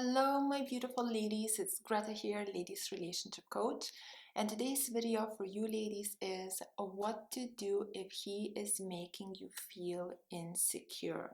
Hello, my beautiful ladies. It's Greta here, ladies relationship coach. And today's video for you ladies is what to do if he is making you feel insecure.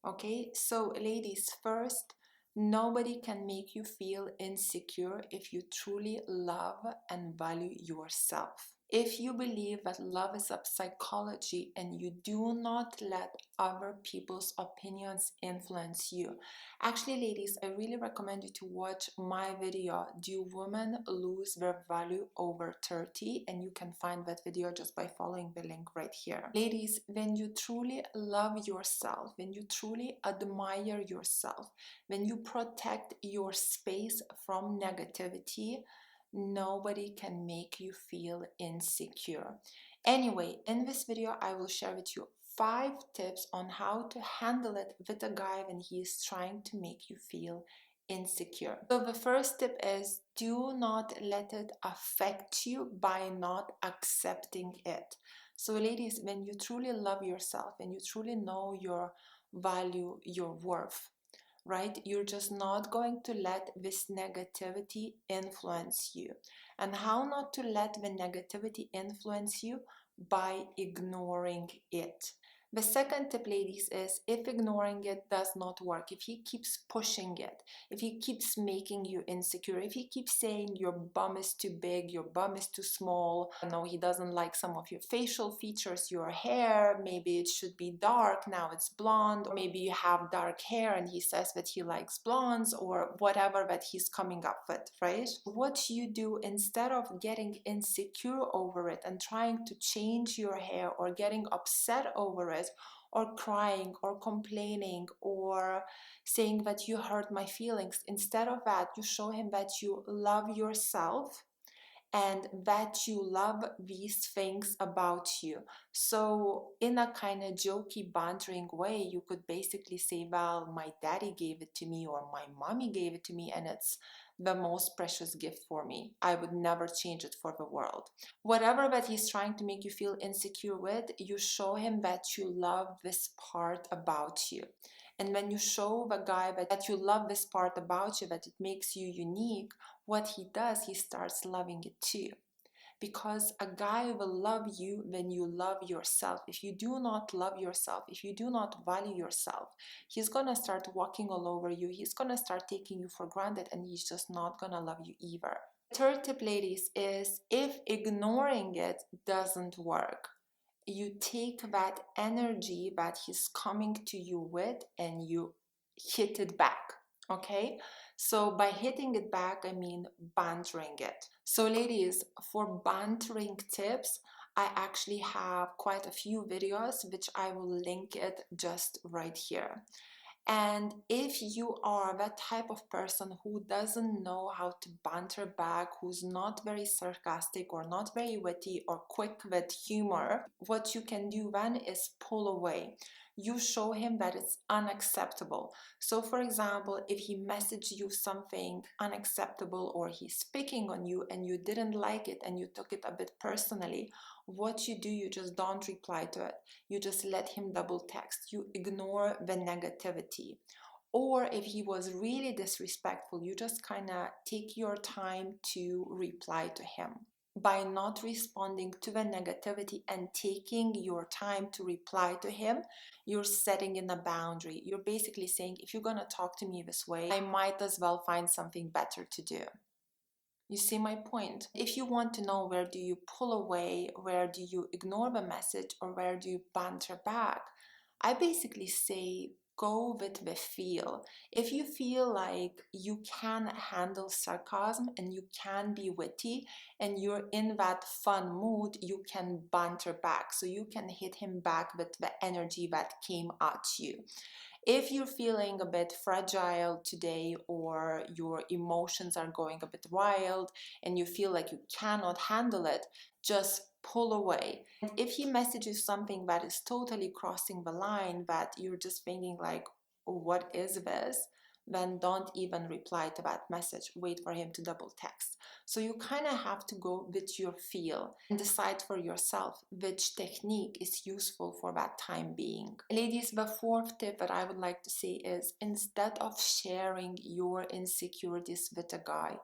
Okay, so ladies, first, nobody can make you feel insecure if you truly love and value yourself. If you believe that love is a psychology and you do not let other people's opinions influence you. Actually, ladies, I really recommend you to watch my video, Do Women Lose Their Value Over 30? And you can find that video just by following the link right here. Ladies, when you truly love yourself, when you truly admire yourself, when you protect your space from negativity, nobody can make you feel insecure. Anyway, in this video, I will share with you 5 tips on how to handle it with a guy when he is trying to make you feel insecure. So the first tip is do not let it affect you by not accepting it. So ladies, when you truly love yourself and you truly know your value, your worth, right? You're just not going to let this negativity influence you. And how not to let the negativity influence you? By ignoring it. The second tip, ladies, is if ignoring it does not work, if he keeps pushing it, if he keeps making you insecure, if he keeps saying your bum is too big, your bum is too small, no, he doesn't like some of your facial features, your hair, maybe it should be dark, now it's blonde, or maybe you have dark hair and he says that he likes blondes, or whatever that he's coming up with, right? What you do instead of getting insecure over it and trying to change your hair or getting upset over it, or crying or complaining or saying that you hurt my feelings, instead of that, you show him that you love yourself and that you love these things about you. So in a kind of jokey, bantering way, you could basically say, well, my daddy gave it to me or my mommy gave it to me and it's the most precious gift for me. I would never change it for the world. Whatever that he's trying to make you feel insecure with, you show him that you love this part about you. And when you show the guy that you love this part about you, that it makes you unique, what he does, he starts loving it too. Because a guy will love you when you love yourself. If you do not love yourself, if you do not value yourself, he's gonna start walking all over you. He's gonna start taking you for granted and he's just not gonna love you either. Third tip, ladies, is if ignoring it doesn't work, you take that energy that he's coming to you with and you hit it back. Okay, so by hitting it back, I mean bantering it. So ladies, for bantering tips, I actually have quite a few videos which I will link it just right here. And if you are that type of person who doesn't know how to banter back, who's not very sarcastic or not very witty or quick with humor, what you can do then is pull away. You show him that it's unacceptable. So for example, if he messaged you something unacceptable or he's picking on you and you didn't like it and you took it a bit personally, what you do, you just don't reply to it. You just let him double text. You ignore the negativity. Or if he was really disrespectful, you just kind of take your time to reply to him. By not responding to the negativity and taking your time to reply to him, you're setting in a boundary. You're basically saying, if you're going to talk to me this way, I might as well find something better to do. You see my point? If you want to know where do you pull away, where do you ignore the message, or where do you banter back, I basically say go with the feel. If you feel like you can handle sarcasm and you can be witty and you're in that fun mood, you can banter back. So you can hit him back with the energy that came at you. If you're feeling a bit fragile today or your emotions are going a bit wild and you feel like you cannot handle it, just pull away. And if he messages something that is totally crossing the line, that you're just thinking like, what is this? then don't even reply to that message. Wait for him to double text. So you kind of have to go with your feel and decide for yourself which technique is useful for that time being. Ladies, the fourth tip that I would like to say is, instead of sharing your insecurities with a guy,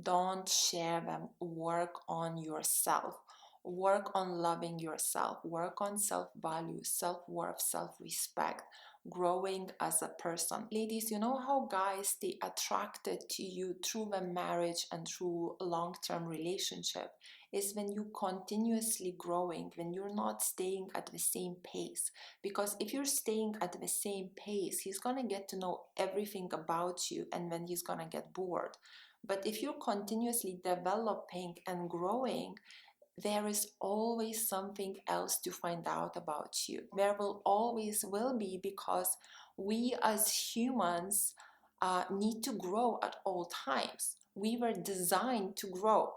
don't share them. Work on yourself. Work on loving yourself. Work on self-value, self-worth, self-respect, growing as a person. Ladies, you know how guys stay attracted to you through the marriage and through long-term relationship is when you continuously growing, when you're not staying at the same pace. Because if you're staying at the same pace, he's gonna get to know everything about you, and then he's gonna get bored. But if you're continuously developing and growing, there is always something else to find out about you. There will always will be, because we as humans need to grow at all times. We were designed to grow.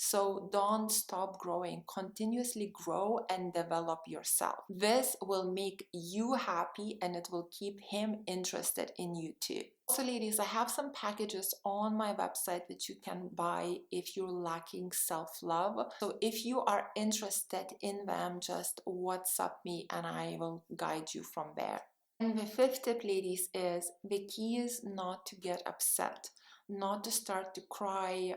So don't stop growing. Continuously grow and develop yourself. This will make you happy and it will keep him interested in you too. Also, ladies, I have some packages on my website that you can buy if you're lacking self-love. So if you are interested in them, just WhatsApp me and I will guide you from there. And the fifth tip, ladies, is the key is not to get upset, not to start to cry,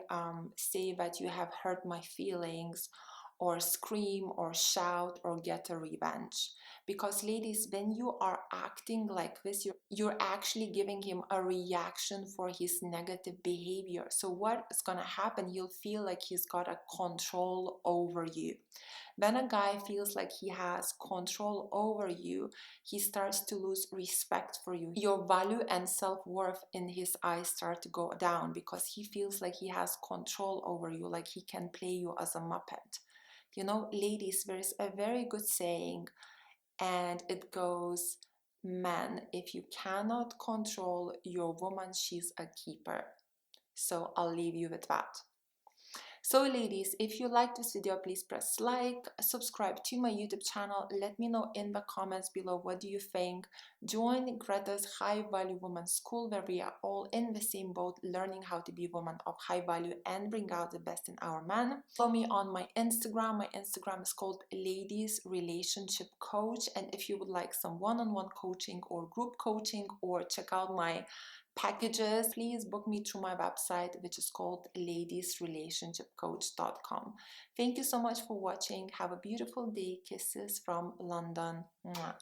say that you have hurt my feelings, or scream or shout or get a revenge. Because ladies, when you are acting like this, you're actually giving him a reaction for his negative behavior. So what is gonna happen? He'll feel like he's got a control over you. When a guy feels like he has control over you, he starts to lose respect for you. Your value and self-worth in his eyes start to go down because he feels like he has control over you, like he can play you as a muppet. You know, ladies, there's a very good saying, and it goes, man, if you cannot control your woman, she's a keeper. So I'll leave you with that. So ladies, if you like this video, please press like, subscribe to my YouTube channel. Let me know in the comments below, what do you think? Join Greta's High Value Woman School, where we are all in the same boat, learning how to be women of high value and bring out the best in our men. Follow me on my Instagram. My Instagram is called Ladies Relationship Coach. And if you would like some one-on-one coaching or group coaching, or check out my packages, please book me through my website, which is called ladiesrelationshipcoach.com. Thank you so much for watching. Have a beautiful day. Kisses from London. Mwah.